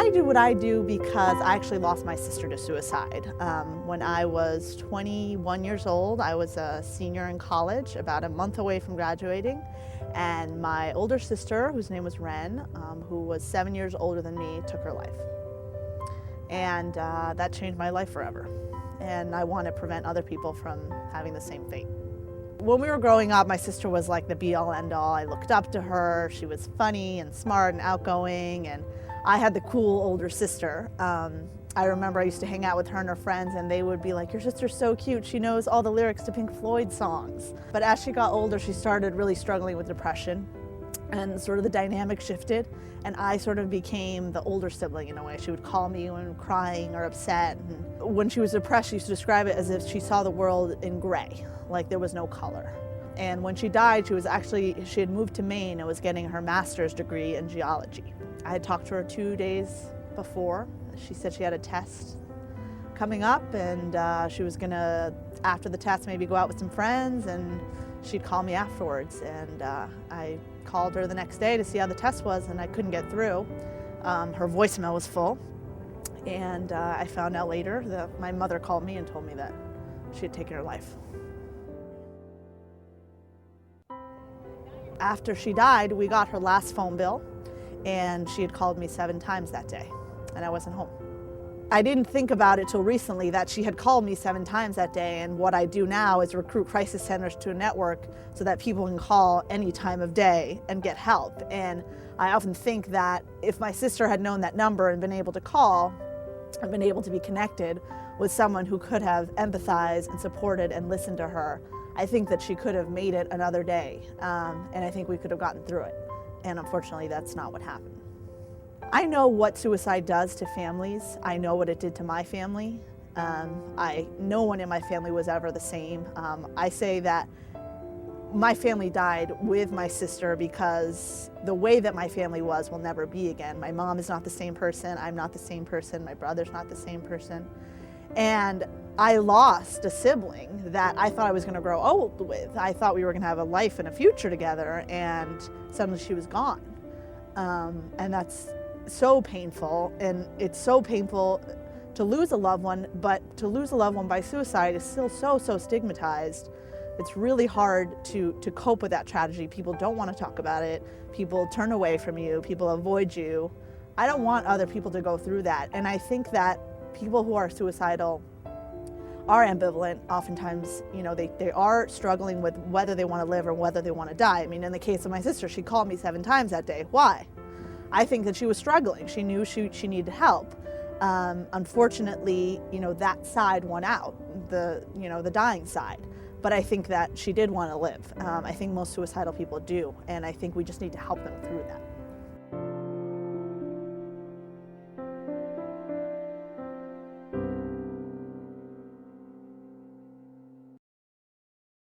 I do what I do because I actually lost my sister to suicide. When I was 21 years old, I was a senior in college, about a month away from graduating, and my older sister, whose name was Ren, who was 7 years older than me, took her life. And that changed my life forever. And I want to prevent other people from having the same fate. When we were growing up, my sister was like the be-all, end-all. I looked up to her. She was funny and smart and outgoing, and I had the cool older sister. I remember I used to hang out with her and her friends, and they would be like, "Your sister's so cute. She knows all the lyrics to Pink Floyd songs." But as she got older, she started really struggling with depression, and sort of the dynamic shifted, and I sort of became the older sibling in a way. She would call me when crying or upset. And when she was depressed, she used to describe it as if she saw the world in gray, like there was no color. And when she died, she had moved to Maine and was getting her master's degree in geology. I had talked to her 2 days before. She said she had a test coming up, and she was gonna, after the test, maybe go out with some friends, and she'd call me afterwards. And I called her the next day to see how the test was, and I couldn't get through. Her voicemail was full, and I found out later that my mother called me and told me that she had taken her life. After she died, we got her last phone bill, and she had called me 7 times that day, and I wasn't home. I didn't think about it till recently that she had called me 7 times that day, and what I do now is recruit crisis centers to a network so that people can call any time of day and get help. And I often think that if my sister had known that number and been able to call and been able to be connected with someone who could have empathized and supported and listened to her, I think that she could have made it another day, and I think we could have gotten through it. And unfortunately, that's not what happened. I know what suicide does to families. I know what it did to my family. No one in my family was ever the same. I say that my family died with my sister because the way that my family was will never be again. My mom is not the same person. I'm not the same person. My brother's not the same person. And I lost a sibling that I thought I was going to grow old with. I thought we were going to have a life and a future together, and suddenly she was gone. And that's so painful, and it's so painful to lose a loved one, but to lose a loved one by suicide is still so stigmatized. It's really hard to cope with that tragedy. People don't want to talk about it. People turn away from you. People avoid you. I don't want other people to go through that, and I think that people who are suicidal are ambivalent. Oftentimes, they are struggling with whether they want to live or whether they want to die. I mean, in the case of my sister, she called me 7 times that day. Why? I think that she was struggling. She knew she needed help. Unfortunately, that side won out, the dying side. But I think that she did want to live. I think most suicidal people do, and I think we just need to help them through that.